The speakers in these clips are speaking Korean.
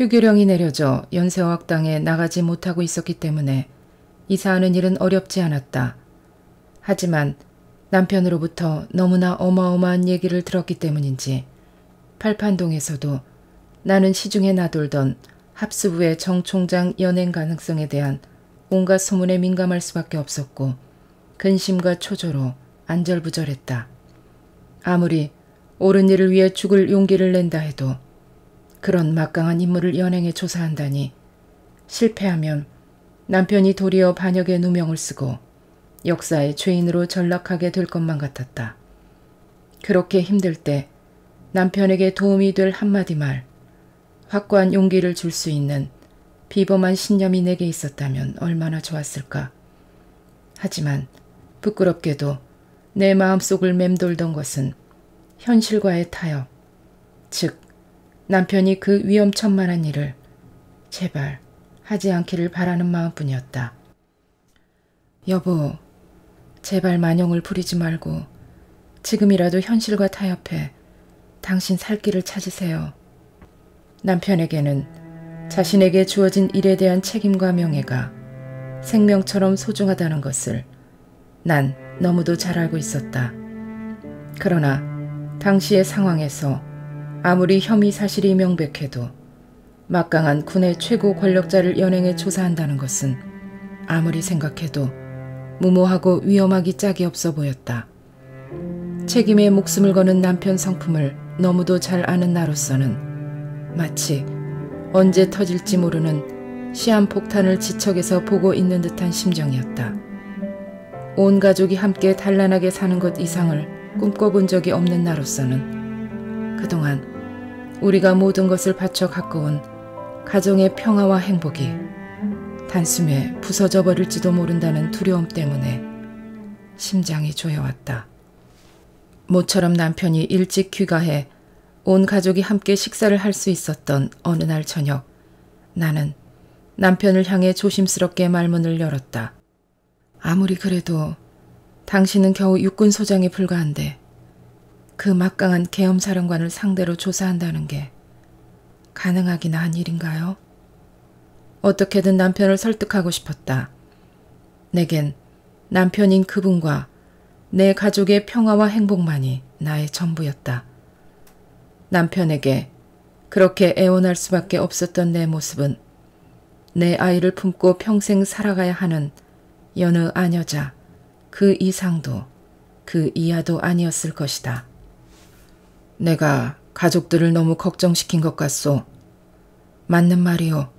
휴교령이 내려져 연세어학당에 나가지 못하고 있었기 때문에 이사하는 일은 어렵지 않았다. 하지만 남편으로부터 너무나 어마어마한 얘기를 들었기 때문인지 팔판동에서도 나는 시중에 나돌던 합수부의 정 총장 연행 가능성에 대한 온갖 소문에 민감할 수밖에 없었고 근심과 초조로 안절부절했다. 아무리 옳은 일을 위해 죽을 용기를 낸다 해도 그런 막강한 인물을 연행해 조사한다니 실패하면 남편이 도리어 반역의 누명을 쓰고 역사의 죄인으로 전락하게 될 것만 같았다. 그렇게 힘들 때 남편에게 도움이 될 한마디 말, 확고한 용기를 줄 수 있는 비범한 신념이 내게 있었다면 얼마나 좋았을까. 하지만 부끄럽게도 내 마음속을 맴돌던 것은 현실과의 타협, 즉 남편이 그 위험천만한 일을 제발 하지 않기를 바라는 마음뿐이었다. 여보, 제발 만용을 부리지 말고 지금이라도 현실과 타협해 당신 살 길을 찾으세요. 남편에게는 자신에게 주어진 일에 대한 책임과 명예가 생명처럼 소중하다는 것을 난 너무도 잘 알고 있었다. 그러나 당시의 상황에서 아무리 혐의 사실이 명백해도 막강한 군의 최고 권력자를 연행해 조사한다는 것은 아무리 생각해도 무모하고 위험하기 짝이 없어 보였다. 책임에 목숨을 거는 남편 성품을 너무도 잘 아는 나로서는 마치 언제 터질지 모르는 시한폭탄을 지척에서 보고 있는 듯한 심정이었다. 온 가족이 함께 단란하게 사는 것 이상을 꿈꿔본 적이 없는 나로서는 그동안 우리가 모든 것을 바쳐 가꿔온 가정의 평화와 행복이 단숨에 부서져 버릴지도 모른다는 두려움 때문에 심장이 조여왔다. 모처럼 남편이 일찍 귀가해 온 가족이 함께 식사를 할 수 있었던 어느 날 저녁, 나는 남편을 향해 조심스럽게 말문을 열었다. 아무리 그래도 당신은 겨우 육군소장에 불과한데 그 막강한 계엄사령관을 상대로 조사한다는 게 가능하기나 한 일인가요? 어떻게든 남편을 설득하고 싶었다. 내겐 남편인 그분과 내 가족의 평화와 행복만이 나의 전부였다. 남편에게 그렇게 애원할 수밖에 없었던 내 모습은 내 아이를 품고 평생 살아가야 하는 여느 아녀자 그 이상도 그 이하도 아니었을 것이다. 내가 가족들을 너무 걱정시킨 것 같소. 맞는 말이오.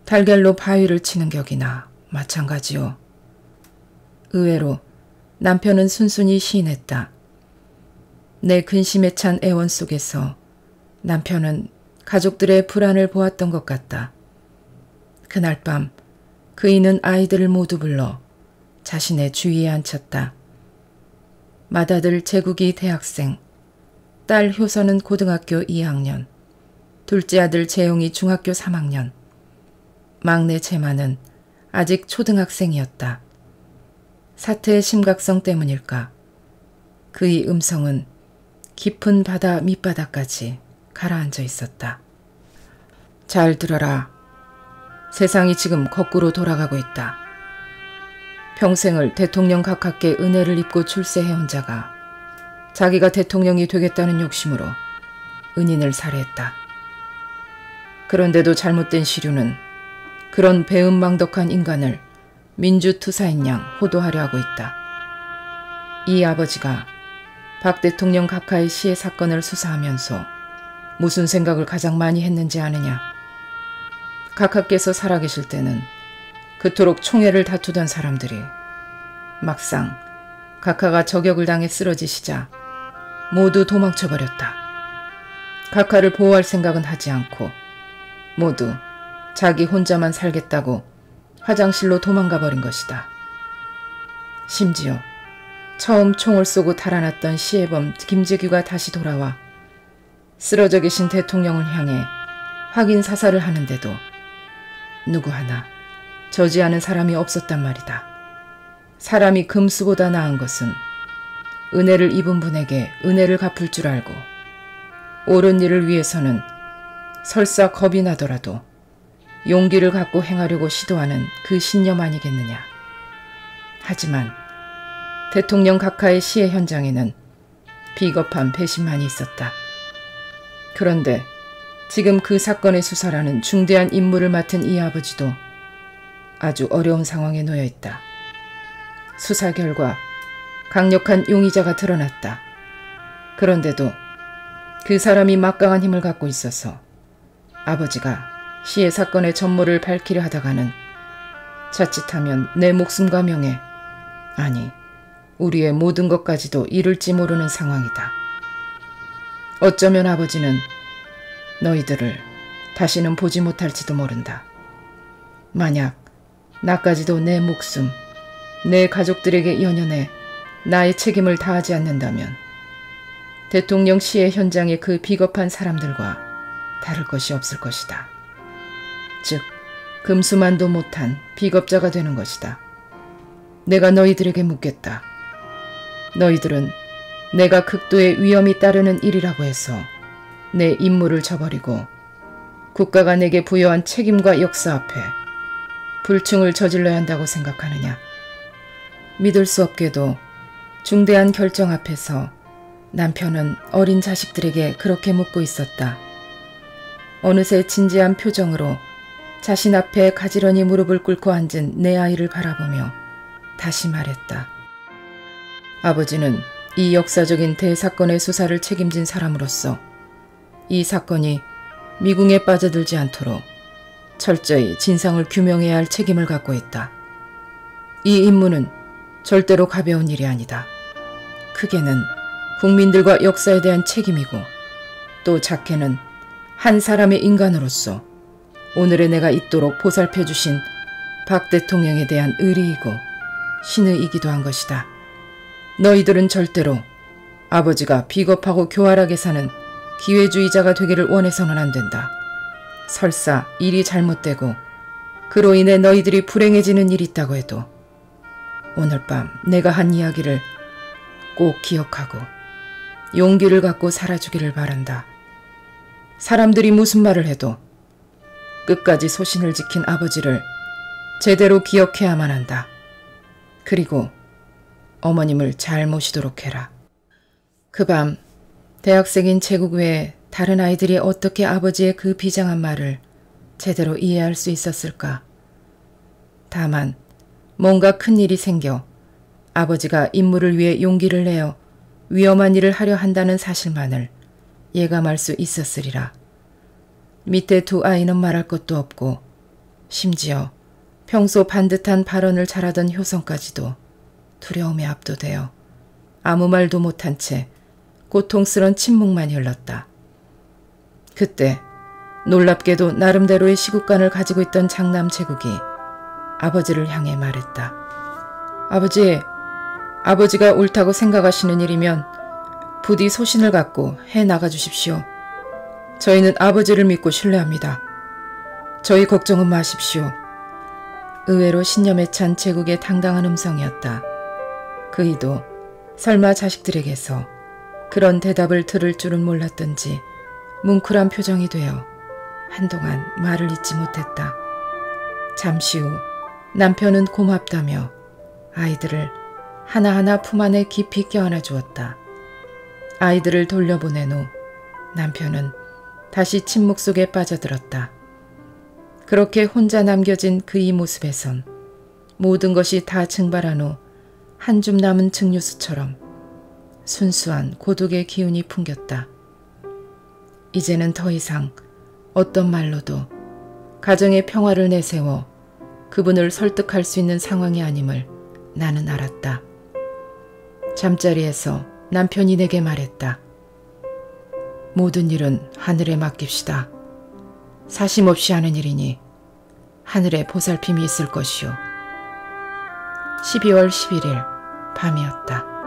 달걀로 바위를 치는 격이나 마찬가지오. 의외로 남편은 순순히 시인했다. 내 근심에 찬 애원 속에서 남편은 가족들의 불안을 보았던 것 같다. 그날 밤 그이는 아이들을 모두 불러 자신의 주위에 앉혔다. 맏아들 제국이 대학생, 딸 효선은 고등학교 2학년, 둘째 아들 재용이 중학교 3학년, 막내 재만은 아직 초등학생이었다. 사태의 심각성 때문일까? 그의 음성은 깊은 바다 밑바닥까지 가라앉아 있었다. 잘 들어라. 세상이 지금 거꾸로 돌아가고 있다. 평생을 대통령 각하께 은혜를 입고 출세해온 자가 자기가 대통령이 되겠다는 욕심으로 은인을 살해했다. 그런데도 잘못된 시류는 그런 배은망덕한 인간을 민주투사인 양 호도하려 하고 있다. 이 아버지가 박 대통령 각하의 시해 사건을 수사하면서 무슨 생각을 가장 많이 했는지 아느냐? 각하께서 살아계실 때는 그토록 총애를 다투던 사람들이 막상 각하가 저격을 당해 쓰러지시자 모두 도망쳐버렸다. 각하를 보호할 생각은 하지 않고 모두 자기 혼자만 살겠다고 화장실로 도망가 버린 것이다. 심지어 처음 총을 쏘고 달아났던 시해범 김재규가 다시 돌아와 쓰러져 계신 대통령을 향해 확인 사살을 하는데도 누구 하나 저지하는 사람이 없었단 말이다. 사람이 금수보다 나은 것은 은혜를 입은 분에게 은혜를 갚을 줄 알고 옳은 일을 위해서는 설사 겁이 나더라도 용기를 갖고 행하려고 시도하는 그 신념 아니겠느냐. 하지만 대통령 각하의 시해 현장에는 비겁한 배신만이 있었다. 그런데 지금 그 사건의 수사라는 중대한 임무를 맡은 이 아버지도 아주 어려운 상황에 놓여 있다. 수사 결과 강력한 용의자가 드러났다. 그런데도 그 사람이 막강한 힘을 갖고 있어서 아버지가 시해 사건의 전모를 밝히려 하다가는 자칫하면 내 목숨과 명예, 아니 우리의 모든 것까지도 잃을지 모르는 상황이다. 어쩌면 아버지는 너희들을 다시는 보지 못할지도 모른다. 만약 나까지도 내 목숨, 내 가족들에게 연연해 나의 책임을 다하지 않는다면 대통령 시해 현장의 그 비겁한 사람들과 다를 것이 없을 것이다. 즉, 금수만도 못한 비겁자가 되는 것이다. 내가 너희들에게 묻겠다. 너희들은 내가 극도의 위험이 따르는 일이라고 해서 내 임무를 저버리고 국가가 내게 부여한 책임과 역사 앞에 불충을 저질러야 한다고 생각하느냐? 믿을 수 없게도 중대한 결정 앞에서 남편은 어린 자식들에게 그렇게 묻고 있었다. 어느새 진지한 표정으로 자신 앞에 가지런히 무릎을 꿇고 앉은 내 아이를 바라보며 다시 말했다. 아버지는 이 역사적인 대사건의 수사를 책임진 사람으로서 이 사건이 미궁에 빠져들지 않도록 철저히 진상을 규명해야 할 책임을 갖고 있다. 이 임무는 절대로 가벼운 일이 아니다. 크게는 국민들과 역사에 대한 책임이고 또 작게는 한 사람의 인간으로서 오늘의 내가 있도록 보살펴 주신 박 대통령에 대한 의리이고 신의이기도 한 것이다. 너희들은 절대로 아버지가 비겁하고 교활하게 사는 기회주의자가 되기를 원해서는 안 된다. 설사 일이 잘못되고 그로 인해 너희들이 불행해지는 일이 있다고 해도 오늘 밤 내가 한 이야기를 꼭 기억하고 용기를 갖고 살아주기를 바란다. 사람들이 무슨 말을 해도 끝까지 소신을 지킨 아버지를 제대로 기억해야만 한다. 그리고 어머님을 잘 모시도록 해라. 그 밤 대학생인 제국 외에 다른 아이들이 어떻게 아버지의 그 비장한 말을 제대로 이해할 수 있었을까? 다만 뭔가 큰일이 생겨 아버지가 임무를 위해 용기를 내어 위험한 일을 하려 한다는 사실만을 예감할 수 있었으리라. 밑에 두 아이는 말할 것도 없고 심지어 평소 반듯한 발언을 잘하던 효성까지도 두려움에 압도되어 아무 말도 못한 채 고통스런 침묵만 흘렀다. 그때 놀랍게도 나름대로의 시국관을 가지고 있던 장남 제국이 아버지를 향해 말했다. 아버지가 옳다고 생각하시는 일이면 부디 소신을 갖고 해 나가주십시오. 저희는 아버지를 믿고 신뢰합니다. 저희 걱정은 마십시오. 의외로 신념에 찬 제국의 당당한 음성이었다. 그이도 설마 자식들에게서 그런 대답을 들을 줄은 몰랐던지 뭉클한 표정이 되어 한동안 말을 잇지 못했다. 잠시 후 남편은 고맙다며 아이들을 하나하나 품 안에 깊이 껴안아 주었다. 아이들을 돌려보낸 후 남편은 다시 침묵 속에 빠져들었다. 그렇게 혼자 남겨진 그의 모습에선 모든 것이 다 증발한 후 한 줌 남은 증류수처럼 순수한 고독의 기운이 풍겼다. 이제는 더 이상 어떤 말로도 가정의 평화를 내세워 그분을 설득할 수 있는 상황이 아님을 나는 알았다. 잠자리에서 남편이 내게 말했다. 모든 일은 하늘에 맡깁시다. 사심없이 하는 일이니 하늘에 보살핌이 있을 것이오. 12월 11일 밤이었다.